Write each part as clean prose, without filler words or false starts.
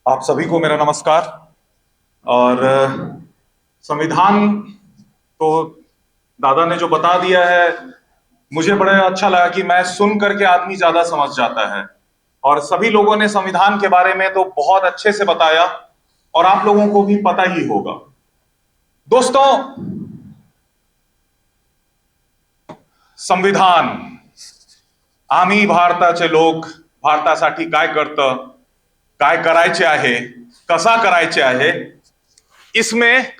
आप सभी को मेरा नमस्कार। और संविधान तो दादा ने जो बता दिया है, मुझे बड़ा अच्छा लगा कि मैं सुन करके आदमी ज्यादा समझ जाता है। और सभी लोगों ने संविधान के बारे में तो बहुत अच्छे से बताया, और आप लोगों को भी पता ही होगा। दोस्तों, संविधान आम्ही भारताचे लोक भारतासाठी काय करतं, काय करायचे आहे, कसा करायचे आहे, इसमें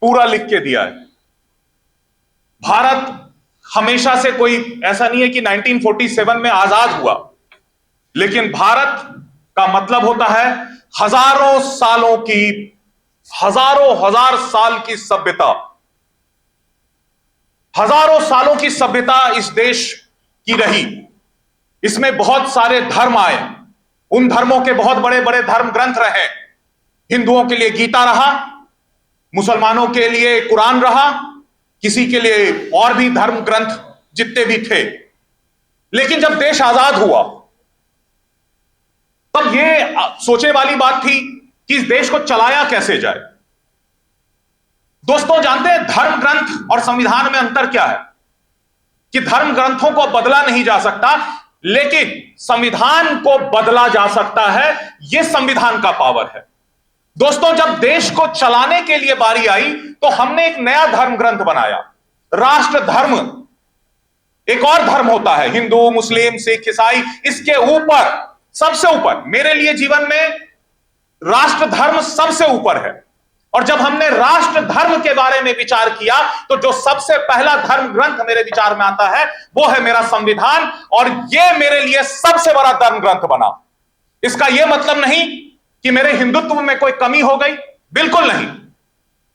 पूरा लिख के दिया है। भारत हमेशा से कोई ऐसा नहीं है कि 1947 में आजाद हुआ, लेकिन भारत का मतलब होता है हजारों सालों की, हजारों हजार साल की सभ्यता। हजारों सालों की सभ्यता इस देश की रही। इसमें बहुत सारे धर्म आए, उन धर्मों के बहुत बड़े बड़े धर्म ग्रंथ रहे। हिंदुओं के लिए गीता रहा, मुसलमानों के लिए कुरान रहा, किसी के लिए और भी धर्म ग्रंथ जितने भी थे। लेकिन जब देश आजाद हुआ, तब यह सोचने वाली बात थी कि इस देश को चलाया कैसे जाए। दोस्तों, जानते हैं धर्म ग्रंथ और संविधान में अंतर क्या है? कि धर्म ग्रंथों को बदला नहीं जा सकता, लेकिन संविधान को बदला जा सकता है। यह संविधान का पावर है। दोस्तों, जब देश को चलाने के लिए बारी आई, तो हमने एक नया धर्म ग्रंथ बनाया, राष्ट्र धर्म। एक और धर्म होता है, हिंदू, मुस्लिम, सिख, ईसाई। इसके ऊपर, सबसे ऊपर, मेरे लिए जीवन में राष्ट्र धर्म सबसे ऊपर है। और जब हमने राष्ट्र धर्म के बारे में विचार किया, तो जो सबसे पहला धर्म ग्रंथ मेरे विचार में आता है, वो है मेरा संविधान। और यह मेरे लिए सबसे बड़ा धर्म ग्रंथ बना। इसका यह मतलब नहीं कि मेरे हिंदुत्व में कोई कमी हो गई, बिल्कुल नहीं।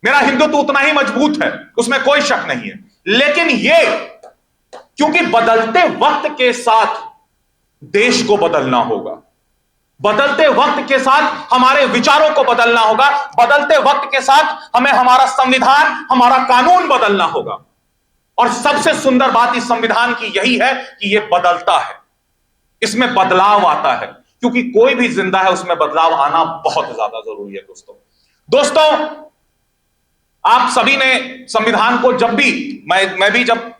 मेरा हिंदुत्व उतना ही मजबूत है, उसमें कोई शक नहीं है। लेकिन यह, क्योंकि बदलते वक्त के साथ देश को बदलना होगा, बदलते वक्त के साथ हमारे विचारों को बदलना होगा, बदलते वक्त के साथ हमें हमारा संविधान, हमारा कानून बदलना होगा। और सबसे सुंदर बात इस संविधान की यही है कि यह बदलता है, इसमें बदलाव आता है। क्योंकि कोई भी जिंदा है, उसमें बदलाव आना बहुत ज्यादा जरूरी है। दोस्तों, आप सभी ने संविधान को, जब भी मैं भी जब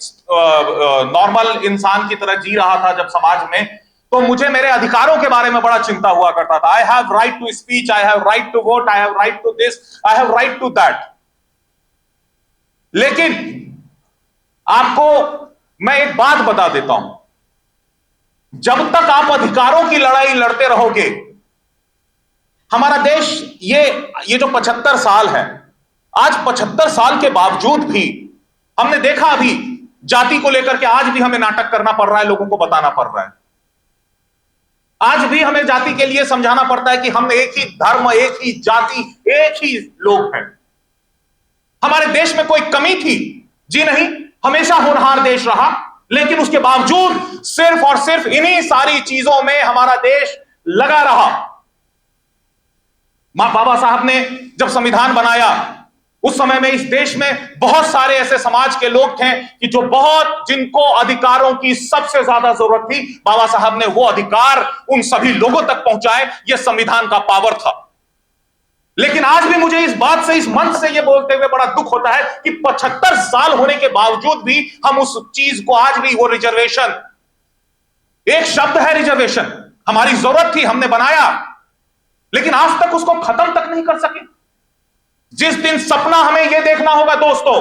नॉर्मल इंसान की तरह जी रहा था जब समाज में, तो मुझे मेरे अधिकारों के बारे में बड़ा चिंता हुआ करता था। I have right to speech, I have right to vote, I have right to this, I have right to that. लेकिन आपको मैं एक बात बता देता हूं, जब तक आप अधिकारों की लड़ाई लड़ते रहोगे, हमारा देश, ये जो 75 साल है, आज 75 साल के बावजूद भी हमने देखा, अभी जाति को लेकर के आज भी हमें नाटक करना पड़ रहा है, लोगों को बताना पड़ रहा है। आज भी हमें जाति के लिए समझाना पड़ता है कि हम एक ही धर्म, एक ही जाति, एक ही लोग हैं। हमारे देश में कोई कमी थी? जी नहीं, हमेशा होनहार देश रहा। लेकिन उसके बावजूद सिर्फ और सिर्फ इन्हीं सारी चीजों में हमारा देश लगा रहा। बाबा साहब ने जब संविधान बनाया, उस समय में इस देश में बहुत सारे ऐसे समाज के लोग थे कि जिनको अधिकारों की सबसे ज्यादा जरूरत थी। बाबा साहब ने वो अधिकार उन सभी लोगों तक पहुंचाए। यह संविधान का पावर था। लेकिन आज भी मुझे इस बात से, इस मंच से यह बोलते हुए बड़ा दुख होता है कि 75 साल होने के बावजूद भी हम उस चीज को, आज भी वो रिजर्वेशन, एक शब्द है रिजर्वेशन, हमारी जरूरत थी, हमने बनाया, लेकिन आज तक उसको खत्म तक नहीं कर सके। जिस दिन सपना हमें यह देखना होगा, दोस्तों,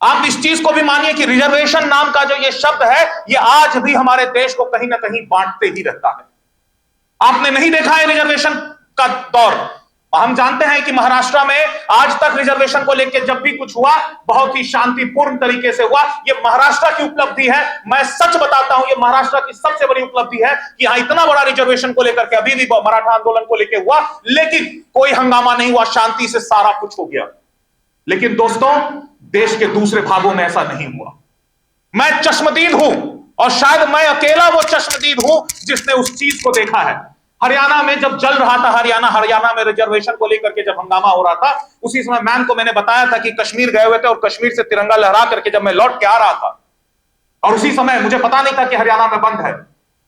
आप इस चीज को भी मानिए कि रिजर्वेशन नाम का जो ये शब्द है, ये आज भी हमारे देश को कहीं ना कहीं बांटते ही रहता है। आपने नहीं देखा है रिजर्वेशन का दौर। हम जानते हैं कि महाराष्ट्र में आज तक रिजर्वेशन को लेकर जब भी कुछ हुआ, बहुत ही शांतिपूर्ण तरीके से हुआ। यह महाराष्ट्र की उपलब्धि है। मैं सच बताता हूं, यह महाराष्ट्र की सबसे बड़ी उपलब्धि है कि यहां इतना बड़ा रिजर्वेशन को लेकर के अभी भी मराठा आंदोलन को लेकर हुआ, लेकिन कोई हंगामा नहीं हुआ, शांति से सारा कुछ हो गया। लेकिन दोस्तों, देश के दूसरे भागों में ऐसा नहीं हुआ। मैं चश्मदीद हूं, और शायद मैं अकेला वो चश्मदीद हूं जिसने उस चीज को देखा है। हरियाणा में जब जल रहा था, हरियाणा में रिजर्वेशन को लेकर के जब हंगामा हो रहा था, उसी समय मैम को मैंने बताया था कि कश्मीर गए हुए थे, और कश्मीर से तिरंगा लहरा करके जब मैं लौट के आ रहा था, और उसी समय मुझे पता नहीं था कि हरियाणा में बंद है,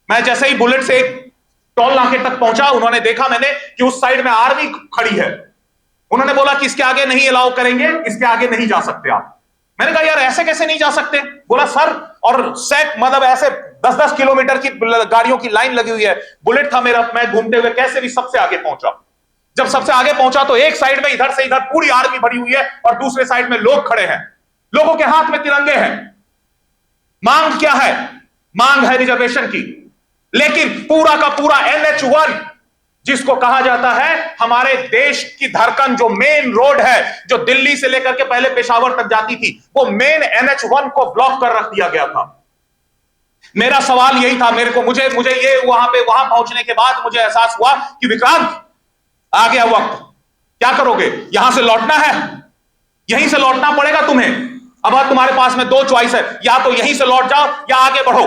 मैं जैसे ही बुलेट से टोल नाके तक पहुंचा, उन्होंने देखा मैंने कि उस साइड में आर्मी खड़ी है। उन्होंने बोला कि इसके आगे नहीं अलाउ करेंगे, इसके आगे नहीं जा सकते आप। मैंने कहा यार ऐसे कैसे नहीं जा सकते? बोला सर, और सैक मतलब ऐसे 10-10 किलोमीटर की गाड़ियों की लाइन लगी हुई है, बुलेट था मेरा, मैं घूमते हुए कैसे भी सबसे आगे पहुंचा। जब सबसे आगे पहुंचा तो एक साइड में इधर से इधर पूरी आर्मी भरी हुई है और दूसरे साइड में लोग खड़े हैं, लोगों के हाथ में तिरंगे हैं। मांग क्या है? मांग है रिजर्वेशन की। लेकिन पूरा का पूरा NH1 जिसको कहा जाता है हमारे देश की धड़कन, जो मेन रोड है जो दिल्ली से लेकर के पहले पेशावर तक जाती थी, वो मेन NH1 को ब्लॉक कर रख दिया गया था। मेरा सवाल यही था, मुझे ये वहां पहुंचने के बाद मुझे एहसास हुआ कि विक्रांत आ गया वक्त, क्या करोगे? यहां से लौटना है, यहीं से लौटना पड़ेगा तुम्हें। अब तुम्हारे पास में दो चॉइस है, या तो यहीं से लौट जाओ या आगे बढ़ो।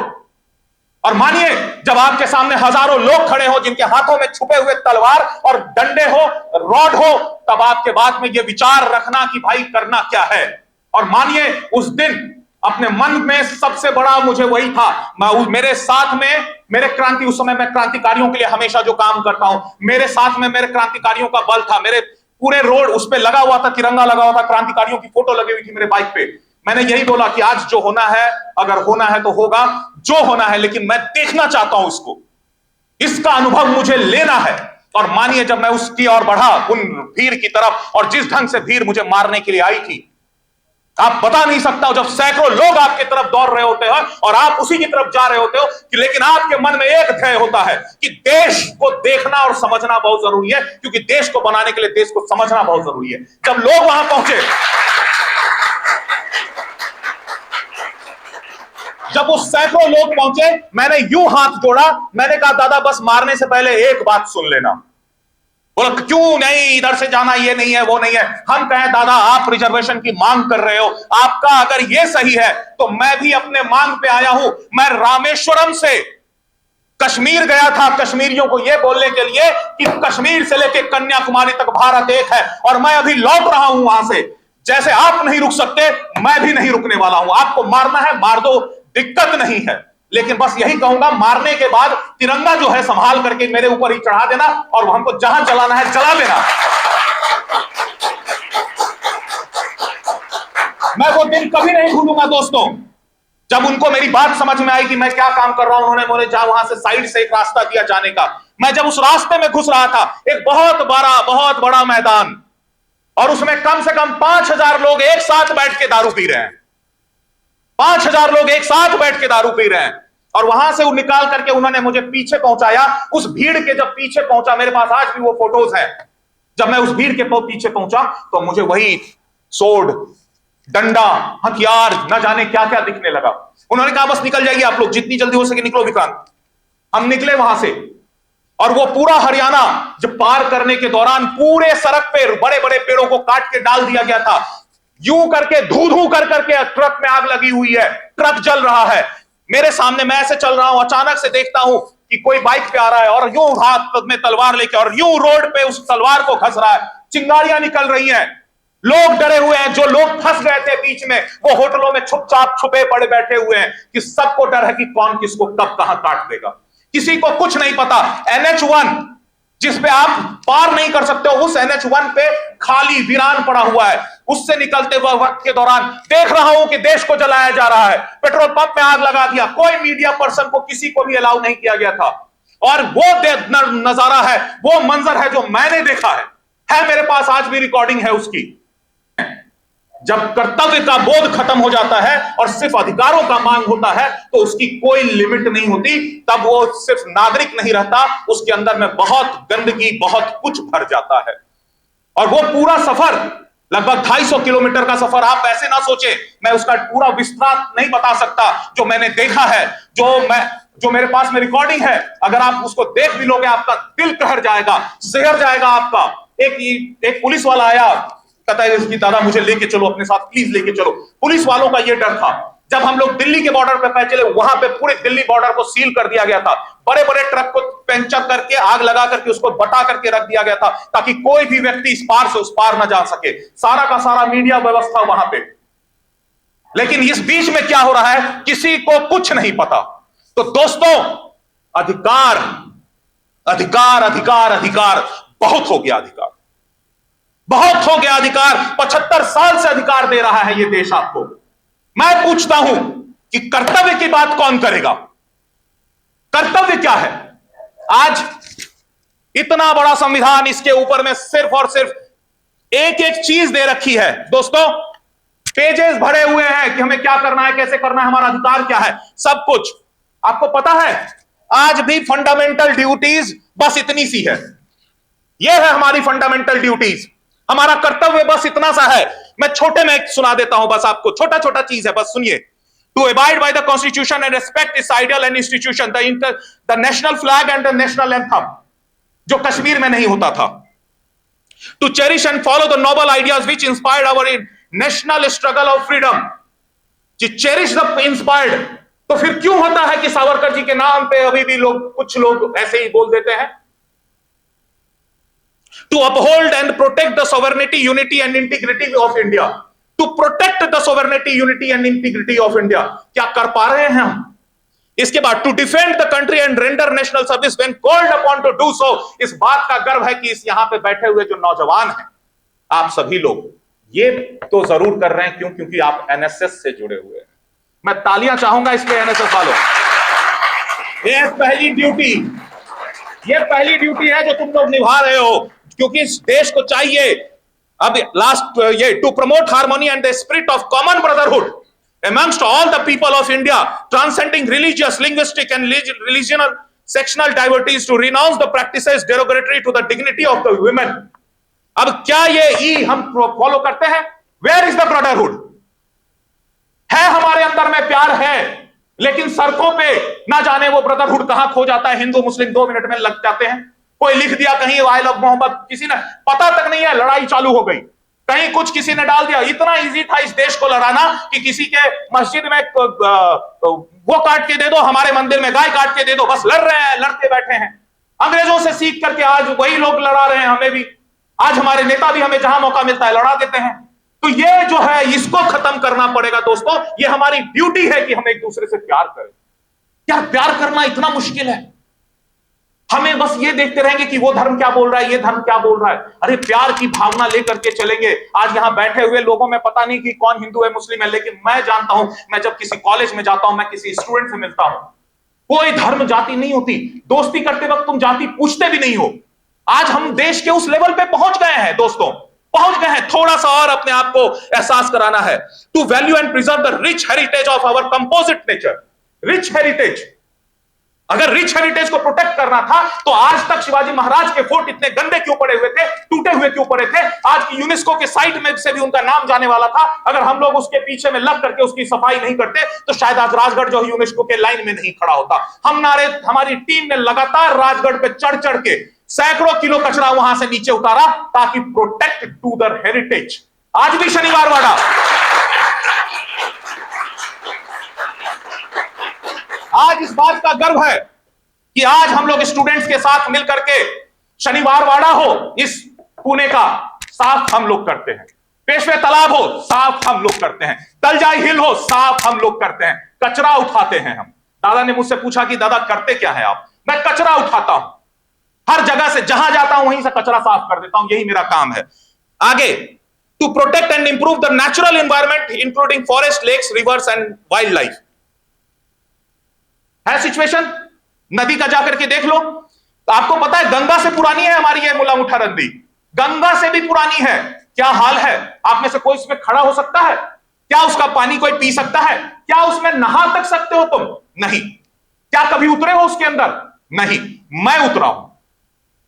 और मानिए जब आपके सामने हजारों लोग खड़े हो जिनके हाथों में छुपे हुए तलवार और डंडे हो, रॉड हो, तब आपके बाद में यह विचार रखना कि भाई करना क्या है। और मानिए उस दिन अपने मन में सबसे बड़ा मुझे वही था, मेरे साथ में मेरे क्रांति, उस समय मैं क्रांतिकारियों के लिए हमेशा जो काम करता हूं, मेरे साथ में मेरे क्रांतिकारियों का बल था। मेरे पूरे रोड उस पे लगा हुआ था, तिरंगा लगा हुआ था, क्रांतिकारियों की फोटो लगी हुई थी मेरे बाइक पे। मैंने यही बोला कि आज जो होना है, अगर होना है तो होगा, जो होना है, लेकिन मैं देखना चाहता हूं इसको, इसका अनुभव मुझे लेना है। और मानिए जब मैं उसकी ओर बढ़ा, उन भीड़ की तरफ, और जिस ढंग से भीड़ मुझे मारने के लिए आई थी, आप बता नहीं सकता। जब सैकड़ों लोग आपकी तरफ दौड़ रहे होते हैं और आप उसी की तरफ जा रहे होते हो, कि लेकिन आपके मन में एक ध्येय होता है कि देश को देखना और समझना बहुत जरूरी है, क्योंकि देश को बनाने के लिए देश को समझना बहुत जरूरी है। जब लोग वहां पहुंचे, जब वो सैकड़ों लोग पहुंचे, मैंने यूं हाथ जोड़ा, मैंने कहा दादा बस मारने से पहले एक बात सुन लेना। बोला क्यों नहीं, इधर से जाना, ये नहीं है वो नहीं है। हम कहें दादा आप रिजर्वेशन की मांग कर रहे हो, आपका अगर ये सही है तो मैं भी अपने मांग पे आया हूं। मैं रामेश्वरम से कश्मीर गया था कश्मीरियों को यह बोलने के लिए कि कश्मीर से लेकर कन्याकुमारी तक भारत एक है, और मैं अभी लौट रहा हूं वहां से। जैसे आप नहीं रुक सकते, मैं भी नहीं रुकने वाला हूं। आपको मारना है मार दो, दिक्कत नहीं है, लेकिन बस यही कहूंगा मारने के बाद तिरंगा जो है संभाल करके मेरे ऊपर ही चढ़ा देना, और हमको जहां जलाना है जला देना। मैं वो दिन कभी नहीं भूलूंगा दोस्तों, जब उनको मेरी बात समझ में आई कि मैं क्या काम कर रहा हूं। उन्होंने मुझे वहां से साइड से एक रास्ता दिया जाने का। मैं जब उस रास्ते में घुस रहा था, एक बहुत बड़ा मैदान, और उसमें कम से कम 5000 लोग एक साथ बैठ के दारू पी रहे हैं। 5000 लोग एक साथ बैठ के दारू पी रहे हैं। और वहां से वो निकाल करके उन्होंने मुझे पीछे पहुंचाया। उस भीड़ के जब पीछे पहुंचा, मेरे पास आज भी वो फोटोज हैं, जब मैं उस भीड़ के पीछे पहुंचा तो मुझे वही सोड, डंडा, हथियार, न जाने क्या क्या दिखने लगा। उन्होंने कहा बस निकल जाइए आप लोग, जितनी जल्दी हो सके निकलो विक्रांत। हम निकले वहां से, और वो पूरा हरियाणा जब पार करने के दौरान पूरे सड़क पे बड़े बड़े पेड़ों को काट के डाल दिया गया था। यूं करके धू धू कर करके ट्रक में आग लगी हुई है, ट्रक जल रहा है। मेरे सामने मैं ऐसे चल रहा हूं, अचानक से देखता हूं कि कोई बाइक पे आ रहा है और यूं हाथ में तलवार लेके, और यूं रोड पे उस तलवार को घस रहा है। चिंगारियां निकल रही हैं, लोग डरे हुए हैं। जो लोग फंस गए थे बीच में, वो होटलों में चुपचाप छुपे पड़े बैठे हुए हैं, कि सबको डर है कि कौन किसको कब कहां काट देगा। किसी को कुछ नहीं पता। NH1 जिस पे आप पार नहीं कर सकते हो, उस NH1 पे खाली वीरान पड़ा हुआ है। उससे निकलते हुए वक्त के दौरान देख रहा हूं कि देश को जलाया जा रहा है। पेट्रोल पंप में आग लगा दिया, कोई मीडिया पर्सन को किसी को भी अलाउ नहीं किया गया था। और वो नजारा है, वो मंजर है जो मैंने देखा है मेरे पास आज भी रिकॉर्डिंग है उसकी। जब कर्तव्य का बोध खत्म हो जाता है और सिर्फ अधिकारों का मांग होता है, तो उसकी कोई लिमिट नहीं होती। तब वो सिर्फ नागरिक नहीं रहता, उसके अंदर में बहुत गंदगी, बहुत कुछ भर जाता है। और वो पूरा सफर लगभग 250 किलोमीटर का सफर, आप ऐसे ना सोचे, मैं उसका पूरा विस्तार नहीं बता सकता। जो मैंने देखा है, जो मेरे पास में रिकॉर्डिंग है, अगर आप उसको देख भी लोगे आपका दिल कहर जाएगा, सिहर जाएगा आपका। एक पुलिस वाला आया, कहता है कि दादा मुझे लेके चलो अपने साथ, प्लीज लेके चलो। पुलिस वालों का यह डर था। जब हम लोग दिल्ली के बॉर्डर पे पहुंचे, वहां पे पूरे दिल्ली बॉर्डर को सील कर दिया गया था। बड़े बड़े ट्रक को पंचर करके, आग लगा करके उसको बटा करके रख दिया गया था, ताकि कोई भी व्यक्ति इस पार से उस पार न जा सके। सारा का सारा मीडिया व्यवस्था वहां पे। लेकिन इस बीच में क्या हो रहा है, किसी को कुछ नहीं पता। तो दोस्तों, अधिकार अधिकार अधिकार अधिकार, बहुत हो गया अधिकार, बहुत हो गया अधिकार। 75 साल से अधिकार दे रहा है ये देश आपको। मैं पूछता हूं कि कर्तव्य की बात कौन करेगा? कर्तव्य क्या है? आज इतना बड़ा संविधान, इसके ऊपर में सिर्फ और सिर्फ एक एक चीज दे रखी है दोस्तों। पेजेस भरे हुए हैं कि हमें क्या करना है, कैसे करना है, हमारा अधिकार क्या है, सब कुछ आपको पता है। आज भी फंडामेंटल ड्यूटीज बस इतनी सी है। यह है हमारी फंडामेंटल ड्यूटीज, हमारा कर्तव्य बस इतना सा है। मैं छोटे में एक सुना देता हूं बस आपको, छोटा छोटा चीज है, बस सुनिए। To abide by the constitution and respect its ideal and institution, the national flag and the national anthem, जो कश्मीर में नहीं होता था। To cherish and follow the noble ideas which inspired our national struggle of freedom, cherish the inspired. तो फिर क्यों होता है कि सावरकर जी के नाम पे अभी भी कुछ लोग ऐसे ही बोल देते हैं? To uphold and protect the sovereignty, unity and integrity of India. To protect the sovereignty, unity and integrity of India. क्या कर पा रहे हैं हम? इसके बाद to defend the country and render national service when called upon to do so. इस बात का गर्व है कि इस यहां पे बैठे हुए जो नौजवान हैं, आप सभी लोग ये तो जरूर कर रहे हैं। क्यों? क्योंकि आप एनएसएस से जुड़े हुए हैं। मैं तालियां चाहूंगा इसके एनएसएस वालों। ये पहली ड्यूटी, ये पहली ड्यूटी है जो तुम लोग निभा रहे हो, क्योंकि इस देश को चाहिए अब लास्ट ये to promote harmony and the spirit of common brotherhood amongst all the people of India, transcending religious, linguistic and religional sectional diversities, to renounce the practices derogatory to the dignity of the women. अब क्या ये ई हम follow करते हैं? Where is the brotherhood? है हमारे अंदर में प्यार है, लेकिन सड़कों पे ना जाने वो ब्रदरहुड कहां खो जाता है। हिंदू मुस्लिम 2 मिनट में लग जाते हैं। कोई लिख दिया कहीं आई लव मोहम्मद, किसी ने पता तक नहीं है, लड़ाई चालू हो गई। कहीं कुछ किसी ने डाल दिया। इतना इजी था इस देश को लड़ाना कि किसी के मस्जिद में वो काट के दे दो, हमारे मंदिर में गाय काट के दे दो, बस लड़ रहे हैं, लड़ते बैठे हैं। अंग्रेजों से सीख करके आज वही लोग लड़ा रहे हैं हमें भी। आज हमारे नेता भी हमें जहां मौका मिलता है लड़ा देते हैं। तो ये जो है इसको खत्म करना पड़ेगा दोस्तों। ये हमारी ड्यूटी है कि हम एक दूसरे से प्यार करें। क्या प्यार करना इतना मुश्किल है? हमें बस ये देखते रहेंगे कि वो धर्म क्या बोल रहा है, ये धर्म क्या बोल रहा है। अरे प्यार की भावना लेकर के चलेंगे। आज यहां बैठे हुए लोगों में पता नहीं कि कौन हिंदू है मुस्लिम है, लेकिन मैं जानता हूं, मैं जब किसी कॉलेज में जाता हूं, मैं किसी स्टूडेंट से मिलता हूं, कोई धर्म जाति नहीं होती। दोस्ती करते वक्त तुम जाति पूछते भी नहीं हो। आज हम देश के उस लेवल पे पहुंच गए हैं दोस्तों, पहुंच गए हैं। थोड़ा सा और अपने आप को एहसास कराना है। To value and preserve the rich heritage of our composite nature. Rich heritage, अगर रिच हेरिटेज को प्रोटेक्ट करना था तो आज तक शिवाजी महाराज के फोर्ट इतने गंदे क्यों पड़े हुए थे, टूटे हुए क्यों पड़े थे? आज की यूनेस्को के साइट में से भी उनका नाम जाने वाला था। अगर हम लोग उसके पीछे में लग करके उसकी सफाई नहीं करते तो शायद आज राजगढ़ जो यूनेस्को के लाइन में नहीं खड़ा होता। हमारी टीम ने लगातार राजगढ़ पे चढ़ चढ़ के सैकड़ों किलो कचरा वहां से नीचे उतारा ताकि प्रोटेक्ट टू द हेरिटेज। आज भी शनिवार वाड़ा, आज इस बात का गर्व है कि आज हम लोग स्टूडेंट्स के साथ मिलकर के शनिवार वाड़ा हो इस पुणे का साफ हम लोग करते हैं। पेशवे तालाब हो साफ हम लोग करते हैं। तलजाई हिल हो साफ हम लोग करते हैं। कचरा उठाते हैं हम। दादा ने मुझसे पूछा कि दादा करते क्या है आप? मैं कचरा उठाता हूं। हर जगह से जहां जाता हूं वहीं से कचरा साफ कर देता हूं। यही मेरा काम है। आगे, to protect and improve the natural environment including forest, lakes, rivers and wildlife. है सिचुएशन, नदी का जाकर के देख लो तो आपको पता है गंगा से पुरानी है हमारी ये मुला मुठा नदी, गंगा से भी पुरानी है। क्या हाल है? आप में से कोई उसमें खड़ा हो सकता है? क्या उसका पानी कोई पी सकता है? क्या उसमें नहा तक सकते हो तुम? नहीं। क्या कभी उतरे हो उसके अंदर? नहीं। मैं उतरा हूं।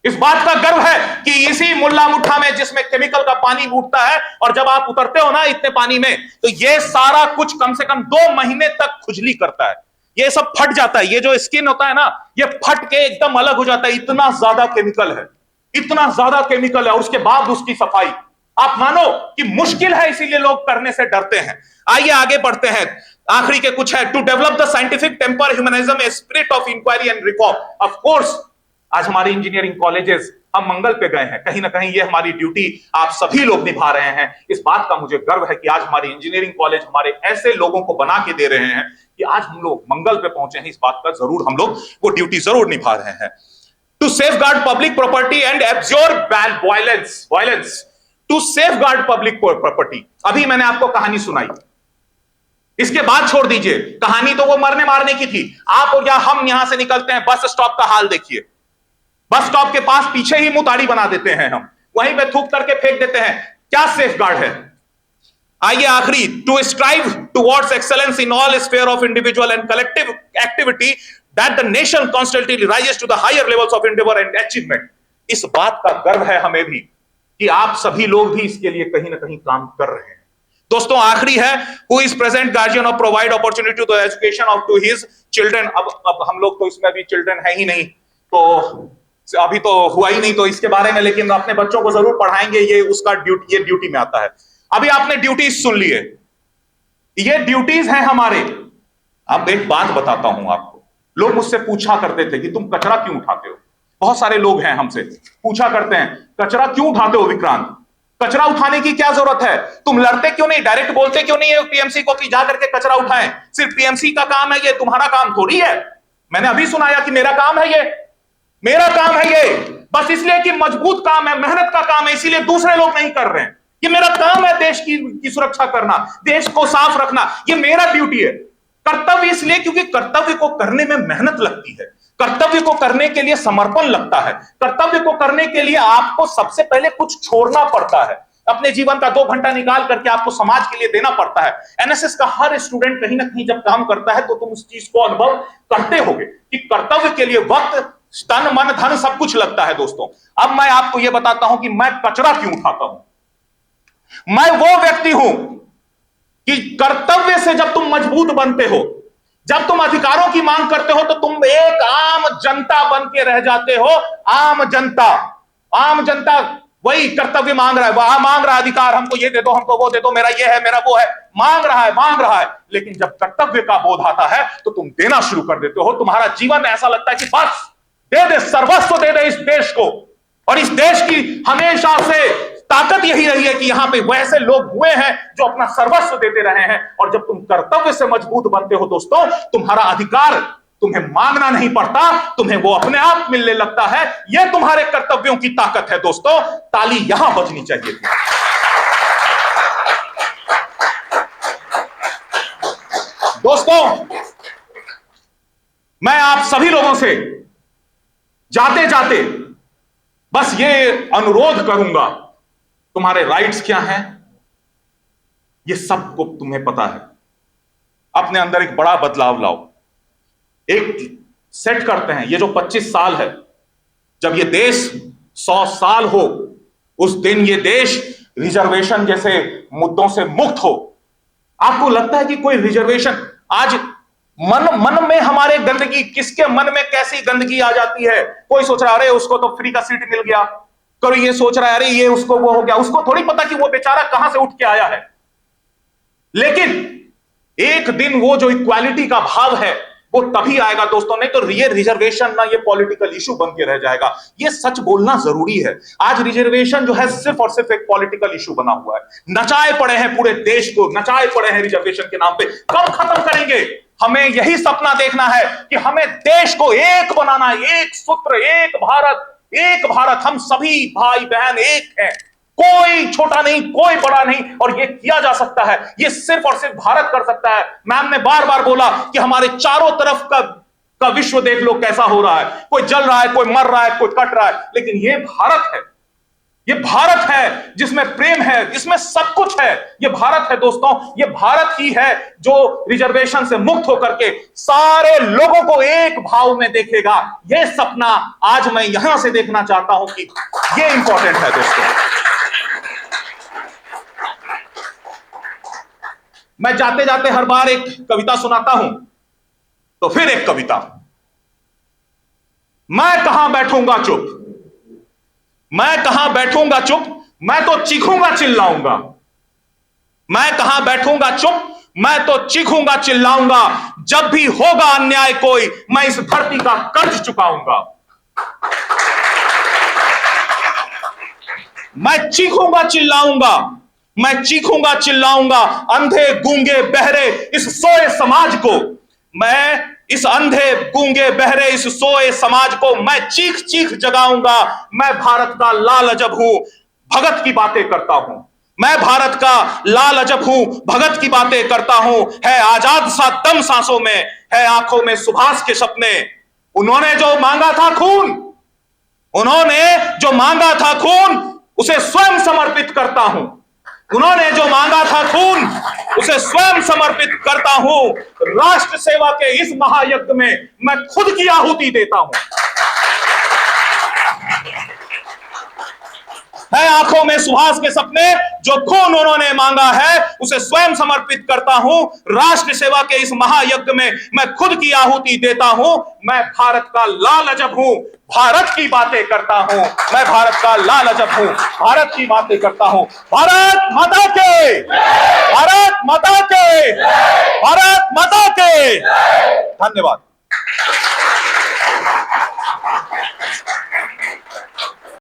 इस बात का गर्व है कि इसी मुल्ला मुठा में जिसमें केमिकल का पानी उठता है, और जब आप उतरते हो ना इतने पानी में तो ये सारा कुछ कम से कम 2 महीने तक खुजली करता है। ये सब फट जाता है। ये जो स्किन होता है ना, ये फट के एकदम अलग हो जाता है। इतना ज्यादा केमिकल है, इतना ज्यादा केमिकल है। और उसके बाद उसकी सफाई आप मानो कि मुश्किल है, इसीलिए लोग करने से डरते हैं। आइए आगे बढ़ते हैं। आखिरी के कुछ है। To develop the scientific temper, humanism, a spirit of inquiry and reform. Of course आज हमारी इंजीनियरिंग कॉलेजेस, हम मंगल पे गए हैं। कहीं ना कहीं ये हमारी ड्यूटी आप सभी लोग निभा रहे हैं। इस बात का मुझे गर्व है कि आज हमारी इंजीनियरिंग कॉलेज हमारे ऐसे लोगों को बना के दे रहे हैं कि आज हम लोग मंगल पे पहुंचे हैं। इस बात का जरूर हम लोग वो ड्यूटी जरूर निभा रहे हैं। To safeguard public property and absorb violence to safeguard public property. अभी मैंने आपको कहानी सुनाई, इसके बाद छोड़ दीजिए, कहानी तो वो मरने मारने की थी। आप और या हम यहां से निकलते हैं, बस स्टॉप का हाल देखिए, बस स्टॉप के पास पीछे ही मुताड़ी बना देते हैं, हम वहीं पे थूक करके फेंक देते हैं। क्या सेफगार्ड है? आइए आखिरी, to strive towards excellence in all sphere of individual and collective activity that the nation constantly rises to the higher levels of endeavour and achievement. इस बात का गर्व है हमें भी कि आप सभी लोग भी इसके लिए कहीं ना कहीं काम कर रहे हैं। दोस्तों आखिरी है, who is present guardian of provide opportunity to the education of to his children. अब हम लोग तो इसमें भी चिल्ड्रन है ही नहीं, तो अभी तो हुआ ही नहीं तो इसके बारे में, लेकिन अपने बच्चों को जरूर पढ़ाएंगे, ये उसका ड्यूटी, ये ड्यूटी में आता है। अभी आपने ड्यूटीज सुन लिए, ये ड्यूटीज हैं हमारे। अब एक बात बताता हूं आपको, लोग मुझसे पूछा करते थे कि तुम कचरा क्यों उठाते हो, बहुत सारे लोग हैं हमसे पूछा करते हैं, कचरा क्यों उठाते हो विक्रांत, कचरा उठाने की क्या जरूरत है, तुम लड़ते क्यों नहीं, डायरेक्ट बोलते क्यों नहीं है पीएमसी को कि जा करके कचरा उठाएं, सिर्फ पीएमसी का काम है ये, तुम्हारा काम थोड़ी है। मैंने अभी सुनाया कि मेरा काम है ये, मेरा काम है ये, बस इसलिए कि मजबूत काम है, मेहनत का काम है, इसीलिए दूसरे लोग नहीं कर रहे हैं। ये मेरा काम है, देश की सुरक्षा करना, देश को साफ रखना, ये मेरा ड्यूटी है। कर्तव्य इसलिए क्योंकि कर्तव्य को करने में मेहनत लगती है, कर्तव्य को करने के लिए समर्पण लगता है, कर्तव्य को करने के लिए आपको सबसे पहले कुछ छोड़ना पड़ता है, अपने जीवन का 2 घंटा निकाल करके आपको समाज के लिए देना पड़ता है। एनएसएस का हर स्टूडेंट कहीं ना कहीं जब काम करता है तो तुम उस चीज को अनुभव करते होगे कि कर्तव्य के लिए वक्त, तन, मन, धन सब कुछ लगता है। दोस्तों अब मैं आपको यह बताता हूं कि मैं कचरा क्यों उठाता हूं। मैं वो व्यक्ति हूं कि कर्तव्य से जब तुम मजबूत बनते हो, जब तुम अधिकारों की मांग करते हो, तो तुम एक आम जनता बन के रह जाते हो। आम जनता वही कर्तव्य मांग रहा है, वह मांग रहा है अधिकार, हमको ये दे दो, हमको वो दे दो, मेरा ये है, मेरा वो है, मांग रहा है। लेकिन जब कर्तव्य का बोध आता है तो तुम देना शुरू कर देते हो। तुम्हारा जीवन ऐसा लगता है कि बस दे दे, सर्वस्व दे दे इस देश को। और इस देश की हमेशा से ताकत यही रही है कि यहां पे वैसे लोग हुए हैं जो अपना सर्वस्व देते रहे हैं। और जब तुम कर्तव्य से मजबूत बनते हो दोस्तों, तुम्हारा अधिकार तुम्हें मांगना नहीं पड़ता, तुम्हें वो अपने आप मिलने लगता है। यह तुम्हारे कर्तव्यों की ताकत है दोस्तों। ताली यहां बजनी चाहिए थी। दोस्तों मैं आप सभी लोगों से जाते जाते बस ये अनुरोध करूंगा, तुम्हारे राइट्स क्या हैं ये सबको तुम्हें पता है। अपने अंदर एक बड़ा बदलाव लाओ, एक सेट करते हैं। ये जो 25 साल है, जब ये देश 100 साल हो, उस दिन ये देश रिजर्वेशन जैसे मुद्दों से मुक्त हो। आपको लगता है कि कोई रिजर्वेशन, आज मन में हमारे गंदगी, किसके मन में कैसी गंदगी आ जाती है। कोई सोच रहा है अरे उसको तो फ्री का सीट मिल गया, कोई ये सोच रहा है अरे ये उसको वो हो गया। उसको थोड़ी पता कि वो बेचारा कहां से उठ के आया है। लेकिन एक दिन वो जो इक्वालिटी का भाव है वो तभी आएगा दोस्तों। नहीं तो ये रिजर्वेशन ना ये पॉलिटिकल इशू बन के रह जाएगा। ये सच बोलना जरूरी है। आज रिजर्वेशन जो है सिर्फ और सिर्फ एक पॉलिटिकल इशू बना हुआ है। नचाए पड़े हैं पूरे देश को, नचाए पड़े हैं रिजर्वेशन के नाम पे। कब खत्म करेंगे? हमें यही सपना देखना है कि हमें देश को एक बनाना है, एक सूत्र, एक भारत। हम सभी भाई बहन एक हैं, कोई छोटा नहीं, कोई बड़ा नहीं। और ये किया जा सकता है, ये सिर्फ और सिर्फ भारत कर सकता है। मैम ने बार बार बोला कि हमारे चारों तरफ का विश्व देख लो कैसा हो रहा है, कोई जल रहा है, कोई मर रहा है, कोई कट रहा है, लेकिन ये भारत है। ये भारत है जिसमें प्रेम है, जिसमें सब कुछ है। ये भारत है दोस्तों, ये भारत ही है जो रिजर्वेशन से मुक्त होकर के सारे लोगों को एक भाव में देखेगा। ये सपना आज मैं यहां से देखना चाहता हूं कि ये इंपॉर्टेंट है दोस्तों। मैं जाते जाते हर बार एक कविता सुनाता हूं, तो फिर एक कविता। मैं कहां बैठूंगा चुप, मैं कहां बैठूंगा चुप, मैं तो चीखूंगा चिल्लाऊंगा। मैं कहां बैठूंगा चुप, मैं तो चीखूंगा चिल्लाऊंगा। जब भी होगा अन्याय कोई, मैं इस धरती का कर्ज चुकाऊंगा। मैं चीखूंगा चिल्लाऊंगा, मैं चीखूंगा चिल्लाऊंगा। अंधे गूंगे बहरे इस सोए समाज को मैं इस अंधे, गूंगे, बहरे, इस सोए समाज को मैं चीख चीख जगाऊंगा। मैं भारत का लाल अजब हूं, भगत की बातें करता हूं। मैं भारत का लाल अजब हूं, भगत की बातें करता हूं। है आजाद सा दम सांसों में, है आंखों में सुभाष के सपने। उन्होंने जो मांगा था खून, उन्होंने जो मांगा था खून, उसे स्वयं समर्पित करता हूं। उन्होंने जो मांगा था खून, उसे स्वयं समर्पित करता हूं। राष्ट्र सेवा के इस महायज्ञ में मैं खुद की आहुति देता हूं। है आंखों में सुभाष के सपने, जो खून उन्होंने मांगा है उसे स्वयं समर्पित करता हूं। राष्ट्र सेवा के इस महायज्ञ में मैं खुद की आहुति देता हूं। मैं भारत का लाल अजब हूं, भारत की बातें करता हूं। मैं भारत का लाल अजब हूं, भारत की बातें करता हूं। भारत माता के, भारत माता के, भारत माता के। धन्यवाद।